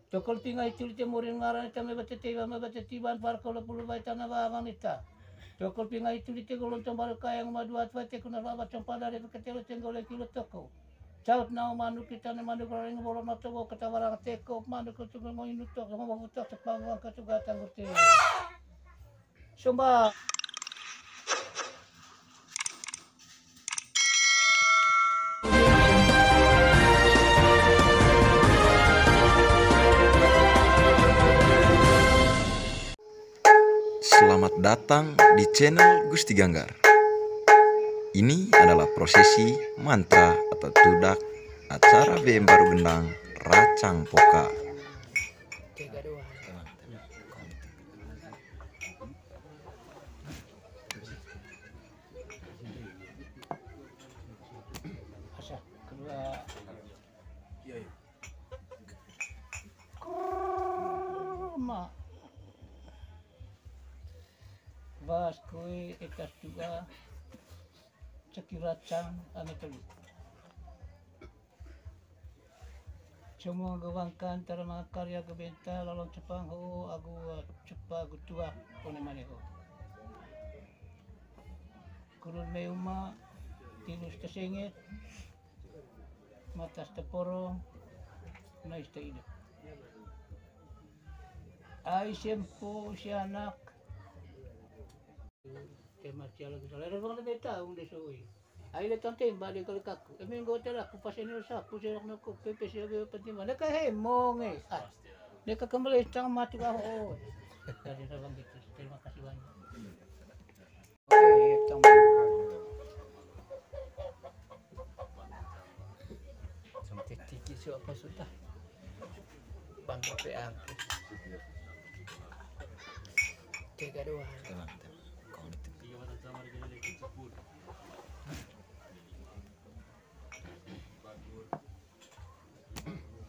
Tokol pingai tulite morin ngaran ita me batetiban parkola pulu baita na bawang ita. Tokol pingai tulite golon tombal kayang maduat wate kuna baba tompada de ketelo tenggole kilo toko. Caut na manu kita ne manu goreng bolo na togo katawarang teko manu kutu mo inuto mo mabuto sa pawang katugatan gote. Sumba Selamat datang di channel Gusti Ganggar. Ini adalah prosesi mantra atau tudak acara BM Baru Gendang Racang Poka. asa kedua ma bas kue ikas juga cekiracang ane telu. Semua gawangkan tara mga karya gabenta lalong cepang ho agu cepa gutua kone maneho. Kurun meuma tilus tesengit matas teporo nais te ida. Ay sempo si anak tema siala gusala era bang beta un desoi. Ay le tante bali kali kaku. Emi go tera ku pasenil sa ku se no ku pepe se be pentima. Neka he monge. Neka kembali tang mati ka ho. Dari rabang gitu. Terima kasih banyak. Oke, tang sampai tiki so apa sudah. Bang PA. Tiga dua.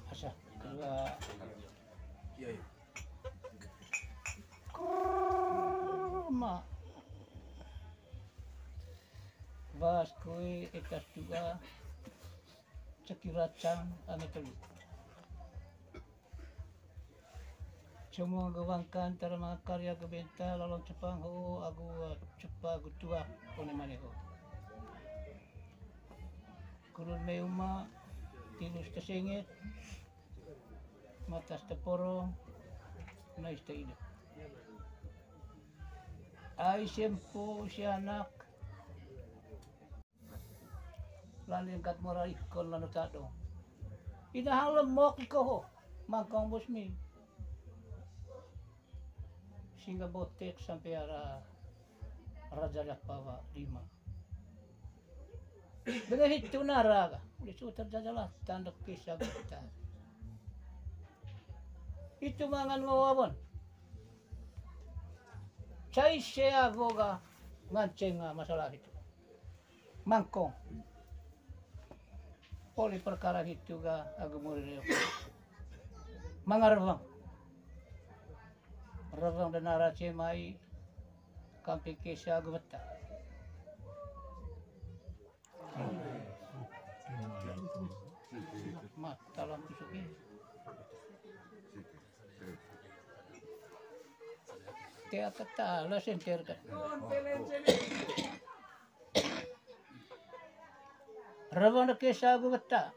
Asa kedua ma bas kue ikas juga cekiracang ane telu. Semua gawangkan tara mga karya gabenta lalong cepang ho agu cepa gutua kone maneho. Kurun meuma tilus tesengit matas teporo nais te ida. Ay sempo si anak lalingkat moral ikon lanutado. Inahalam mo ko ho mangkong bosmi. Sehingga botek sampai arah Raja Pawa 5. Dengan itu naraga, udah sudah jajalah tanda kisah kita. Itu mangan ngawon. Cai saya boga nganceng masalah itu. Mangkong. Oleh perkara itu ga agumuri. Mangarwang. Rawang dan narace mai kampi kisah gubata. Mat dalam tusuk ini. Kaya kata lah senter kan. Rawang na kisah gubata.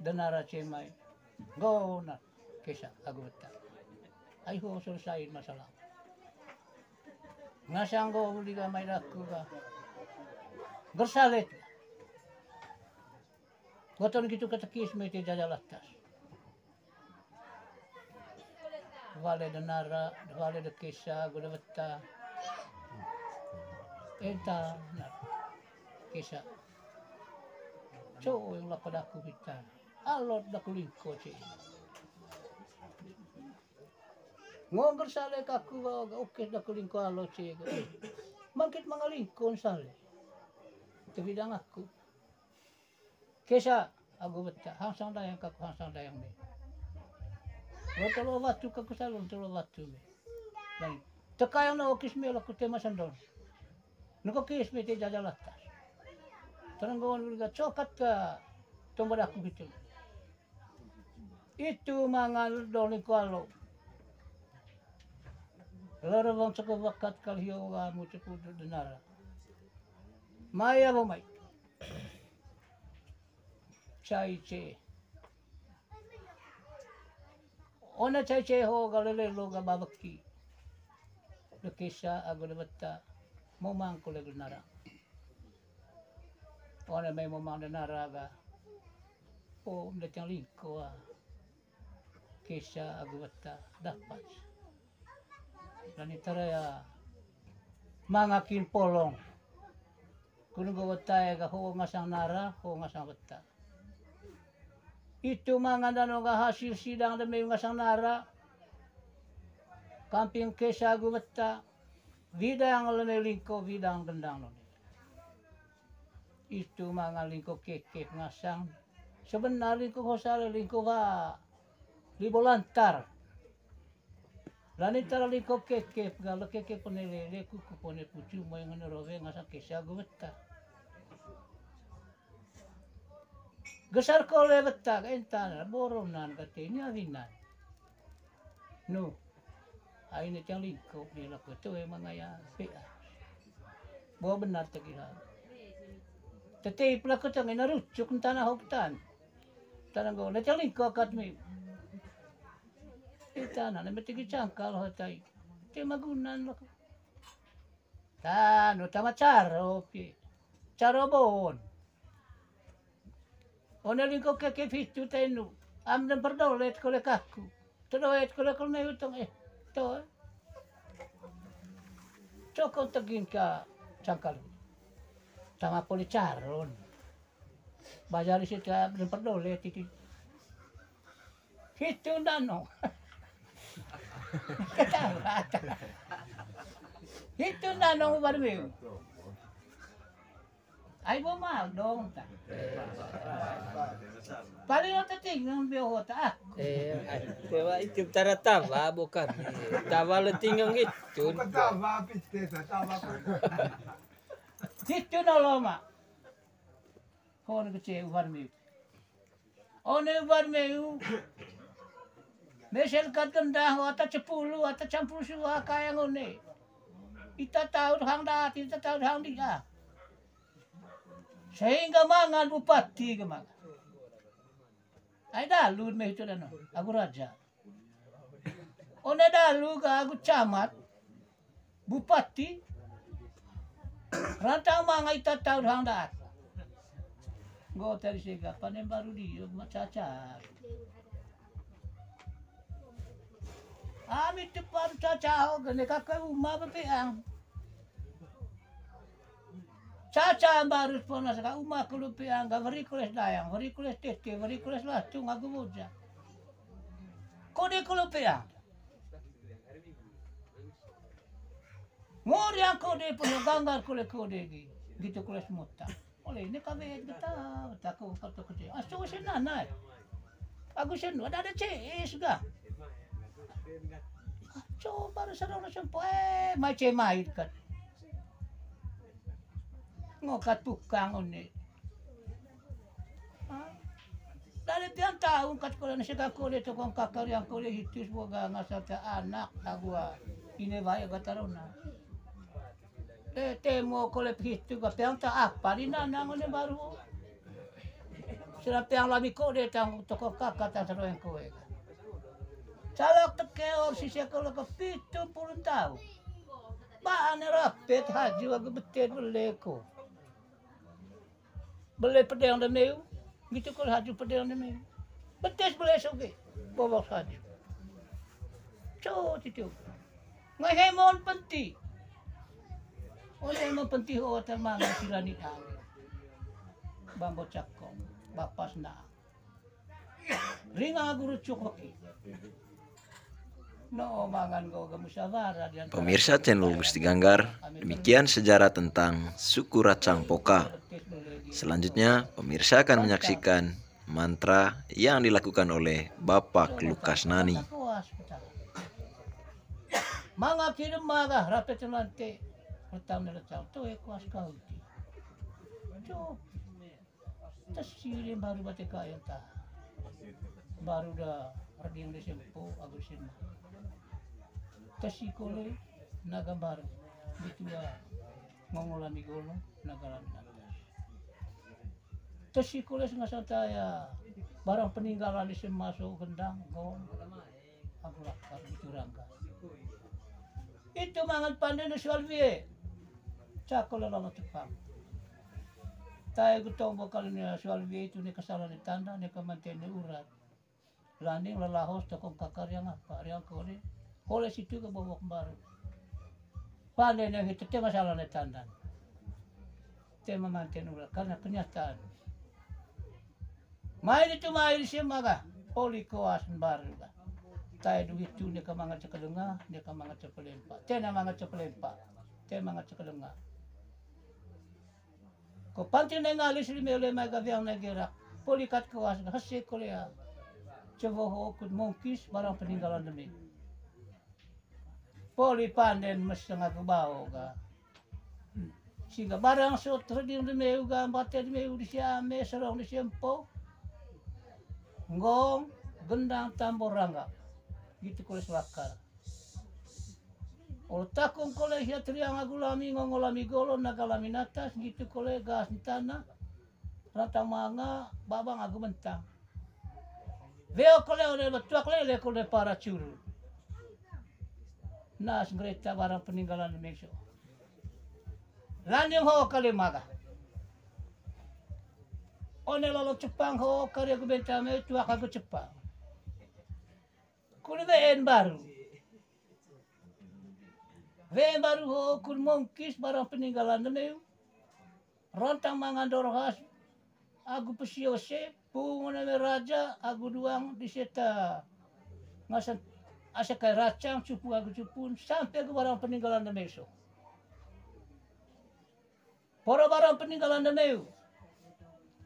Dan narace mai. Go na kisah agubata. Ay ho selesai masalah. Ngasanggo uli ka may laku ka. Gersalet. Goton gitu katakis may ti jajalatas. Vale de nara, vale de kisa, gudavata. Enta na kisa. So yung lapadaku kita. Alot na kulingko siya. Ngongger sale kaku oke da kulingko alo siya. Mangkit mga lingkon sale. Tebidang aku. Kesa aku beta hangsang dayang kaku hangsang dayang me. Tolo watu kaku salon tolo watu me. Lang tekayang na okis me laku tema sandon. Nuko kis me te jajalatas. Taranggawan uliga cokat ka tombad aku gitu. Itu mangal doni kalau. Larawang sa kabakat kalhiyo mo sa kudo denara. Maya mo may. Chai. Ona chai ho galilelo ga babaki. Lekesa agulabata. Momang ko denara. Ona may momang denara ga. Oh, datang lingko Kesa agulabata. Dapat. Dan itara ya mga kinpolong. Kung gawatay ka ho ngasang nara, ho ngasang bata. Itu mga dano nga hasil sidang na may ngasang nara. Kamping kesa gawata. Vida ang alamay lingko, vida ang gandang nun. Itu mga lingko kekek ngasang. Sebenarnya lingko ho sa lingko ba libolantar. Lani tara liko keke galo keke ponelele kuku pone pucu mo yang ngerove ngasa kesa gubeta. Gesar ko le beta entana boronan katenya avinan. No. Ai ne tang liko ni la ko to emang ya pea. Bo benar tegira. Tete pula ko tang ina rucuk entana hoktan. Tanang go ne tang liko kat mi. Itana na metigi cangkal hotai. Te magunan lo. Tano tama caro pi. Caro bon. Ona lingko keke fitu tenu. Am dan perdolet kole kaku. Terdolet kole kole utang to. Coko tegin ka cangkal. Tama poli caron. Bajari situ am dan perdolet titi. Fitu dano. Itu nanong barbew. Ay mo ma dong ta. Paling ang tating ng biyota. Tewa itu tara tava bukan. Tava leting ang itu. Tava piste tava. Itu na loma. Kau nak cek barbew. One barbew. Mesel kat kendah ata 10 ata 10 suha kaya ngone. Ita tahu hang dat, ita tahu hang dia. Sehingga mangan bupati ke mangan. Ai dalu me itu dano, aku raja. One dalu ga aku camat. Bupati. Rantang mangan ita tahu hang dat. Go tadi sega panen baru dia macacat. Amit tepat caca gane kakak rumah bepeang. Caca baru pernah sekarang rumah kalau peang gaveri kules dayang, gaveri kules tete, gaveri kules latung aku boja. Kode kalau peang. Ngor yang kode punya ganggar kule kode gitu kules muta. Oleh ini kami kita takut kata kecil. Asu senanai. Aku senu ada CS gak? Coba sarang na siyempre, may kat. Ngokat tukang oni. Dari tiang tahun kat ko na siya kakule to kung kakaryang kule hitis mo nga sa anak agwa inebay gataro na. Temo kule hitu ka tiang ta apa di nanang oni baru. Sila tiang lami ko de tang to kung kakata sa roeng ko. Salak tekeor si siya kalau ke 70 tahun. Baan rapet haji wag betet beleko. Bele pedang demeu. Gitu kalau haji pedang demeu. Betes bele soge. Bobok haji. Co itu. Ngehemon penti. Oleh mo penti ho termanga silani ang. Bambo cakong. Bapas na. Ringa guru cukoki. Pemirsa channel Gusti Ganggar, demikian sejarah tentang suku Racang Poka. Selanjutnya, pemirsa akan menyaksikan mantra yang dilakukan oleh Bapak Lukas Nani. Mga kinumaga, rapet nante, pertama Racang, to kuas kauti. To, tas sirin baru bate kaya ta. baru dah rading di sempo agusin tasikole naga baru itu ya ngolami golo nagalami atas tasikole sengaja saya barang peninggalan di masuk gendang gol aku lakar itu rangka itu mangan pandai no Salvie cakol lama Jepang tayo gutong bakal ni Salvie itu ni kesalahan ni tanda ni kemantian ni urat landing lalahos tokong kakarya nga pariyang ko ni oleh situ ke bawah baru pandai ni itu tema masalah ni tanda tema mantian urat karena kenyataan main itu main siya maga poli kuas baru ka tayo duit tu ni ka mga cakalenga ni ka mga capalempa tena mga capalempa tena mga cakalenga ko pantin na ngalis lime ole may gavyang nagirak poli kat kuas hasi kolea cevoho kud mongkis barang peninggalan demi poli panden mas nga gubaw ka siga barang so trading demi uga mbate demi udi siya me sarong di siyempo ngong gendang tamboranga gitu kulis wakar ol takong kole hiya triang agulami ngolami golon nagalami natas gitu kole gas tanah rantang manga babang agu mentang veo kole ole betuak lele kole para curu nas ngereta barang peninggalan Meksiko landing ho kale maga one lolo Jepang ho karya gu bentame itu aku Jepang kuni ven baru ho kun mongkis barang peninggalan meu rontang mangandor khas aku pesiose pungone raja aku duang di seta ngasan asa kai racang cupu aku cupun sampai ke barang peninggalan meu para barang peninggalan meu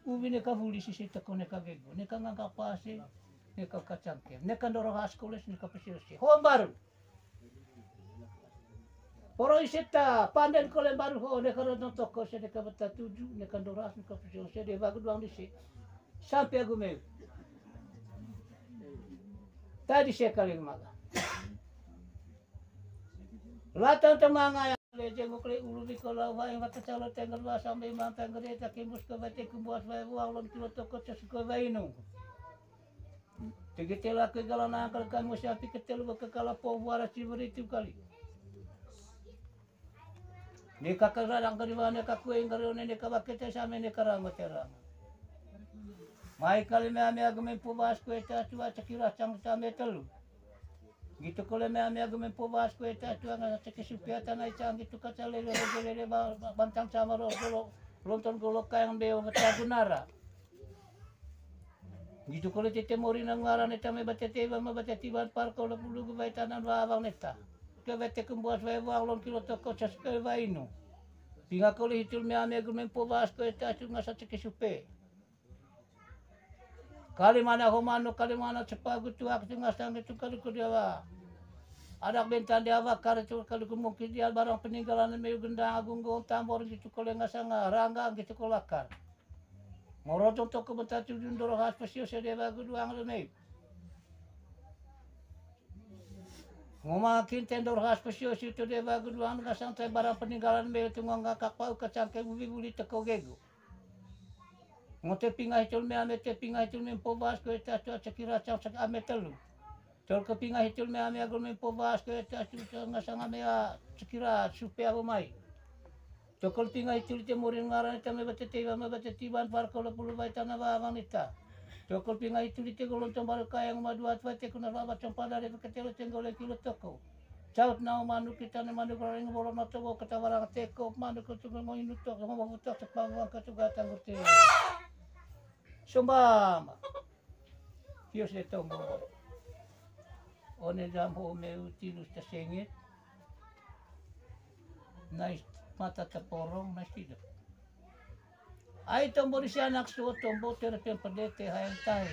ubi neka huli si sita ko neka gego neka ngangka pasi neka kacangkem neka ndoro haskoles neka pesirsi ho baru poro isita panden kole baru ho neka rodon toko se neka beta tuju neka ndoro has neka pesirsi de bagu duang disi sampai aku meu tadi sekali maga latang temanga lejeng ukle ulu di kola wa yang kata calo tengger wa sampai mampang gede tak kimus ke bate kumbuas wa uang lon kilo toko cesuko wa inu tigitela ke galana angkal kan musyafi ketel wa ke kala po wara ciberi itu kali ni kakak radang kali wa ne kakku yang kali ne ka bakete same ne karang terang mai kali me ame agame pubas ko eta tua cekira cang same telu gitu kole me ame agame povas ko eta tua nga ceke supiata na icang gitu kacale lele bantang sama ro lonton golok kayang beo ngatagunara gitu kole tete mori nang ngaran eta me batete ba me batete ban par ko bulu go baitanan wa abang neta ke bete kumbuas wa wang lon kilo toko ceske wa inu pinga kole hitul me ame agame povas ko eta tua nga ceke supe kali mana homano kali mana cepagu tu aku tengah sang itu kali ku dia anak bentan dia kali tu kali ku mungkin dia barang peninggalan meu gendang agung gong tambor gitu kali ngasang rangga gitu kolakar ngorotong toko bentan tu ndoro has pesio dia bagu duang meu ngomakin tendor has pesio situ dia bagu duang ngasang teh barang peninggalan meu tu ngakak pau kacangke buli teko gego ngote pinga hitul me ame te pinga hitul me povas ko eta tu cekira cang sak ame telu tol ke pinga hitul me ame agul me povas ko eta tu ngasang ame cekira supe abo mai tokol pinga hitul te morin ngaran eta me batete me batete ban par ko pulu bai tanah ba wanita tokol pinga hitul te golon tombar kayang maduat wate kuna baba compada de ketelo tenggole kilo toko caut na manu kita ne manu goreng bolo na to kata barang teko manu ko tu mo inu to mo butok sepawa ka tu gata ngote Sumbama, Dios le tombo. One jambo meu tinus ta sengit. Nais mata taporong nais tidak. Ai tombo di anak suo tombo terapian pendete hayang tai.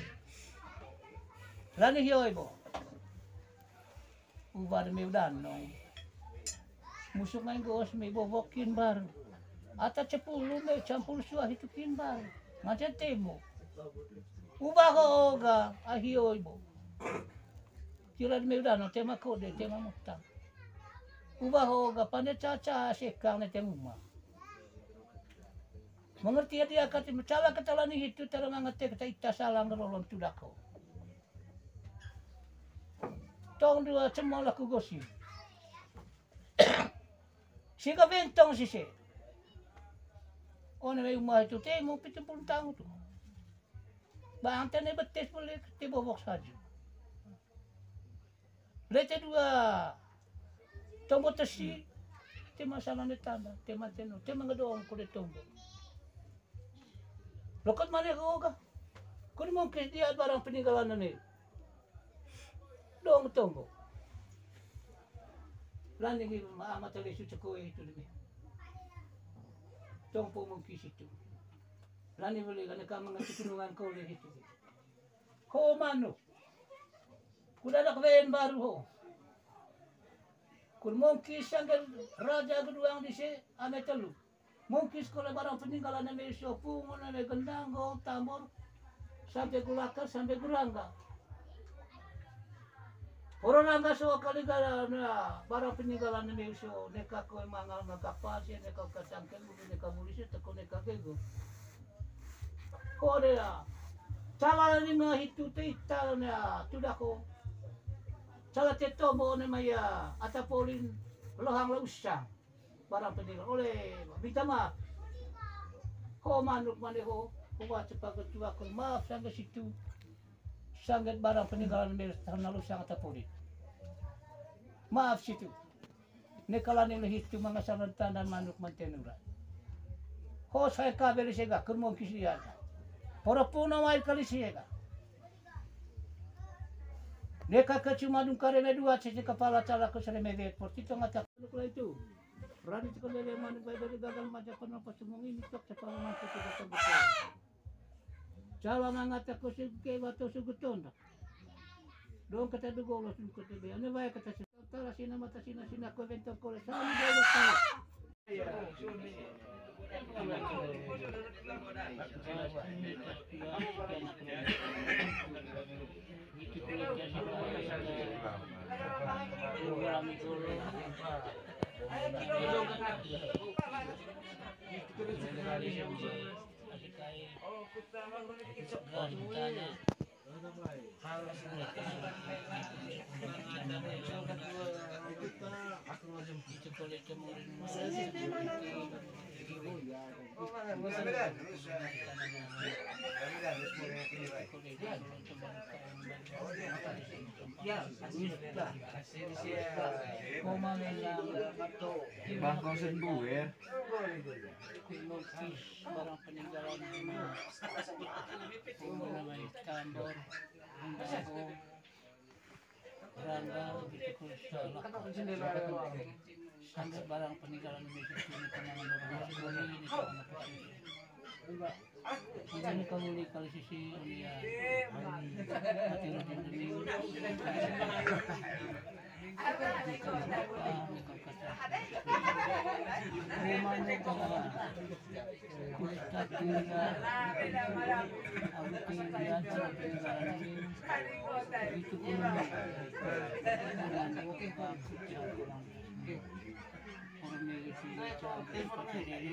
Lani hioi bo. Ubar meu danong. Musuk ngai gos me bobokin bar. Ata 10 me campur suah itu kin bar. Macam temo. Ubah ko ga ahiyo ibo. Kira me udah no tema kode tema mutang. Ubah ko ga panecaca sekang ne temuma. Mengerti dia kata mencala ketalan itu terang ngate kata ita salang rolon tudako. Tong dua semua laku gosi. Sika bentong sise. Ona may umah itu temo 70 tahun tu. Bang tane betes boleh ke bobok saja. Lete dua tombo tesi tema salah ne tanda tema teno tema ngadong ko de tombo. Lokot mana ko ka? Kung mo dia barang peninggalan ni. Dong tombo. Lani ni mata le su ceko itu ni. Tombo mungkin situ. Lani boleh kan kamu ngasih kunungan kau le itu. Ko mano. Kuda nak wen baru ho. Kun mungkin sanggal raja kedua di se ame telu. Mungkin sekolah barang peninggalan ame sopung, ame gendang, tambor, sampai gulakar, sampai gurangga. Orang angga so kali gara barang peninggalan ame so neka ko mangal makapa si neka kasangkel neka mulisi teko neka kego. Ko dia cala ni mah itu tita na tudako. Cala teto mo na maya atapolin lohang lausang. Barang peninggalan oleh minta maaf. Ko manuk maneho, ko cepat ketua ko maaf sangga situ. Sangat barang peninggalan milik tahun lalu sangat terpulih. Maaf situ. Nekalan yang itu mengasalan tandan manuk mantenura. Ho saya kabel sega kermo kisiya. Para puno mai kali sega. Neka kecuma dum kareme dua cece kepala cala ke sereme vet por itu ngata itu. Rani sekali manuk bayi dari gagal macam pernah pasumung ini tok cepala masuk ke betul. Cala mangata ko sige bato suguton. Doon kata dugo lo sun ko tebe. Ano ba kata tara sina mata sina ko evento ko sa ni dalo ta. Bangkong sembuh ya. Barang peninggalan namanya tambor, rangga gitu sampai barang peninggalan Indonesia ini kenangan orang ini sama posisi. Ini kamu lihat kalau sisi dia hati rutin demi rumahnya kalau kita tinggal aku tinggal itu pun oke pak orang negeri cantik seperti ini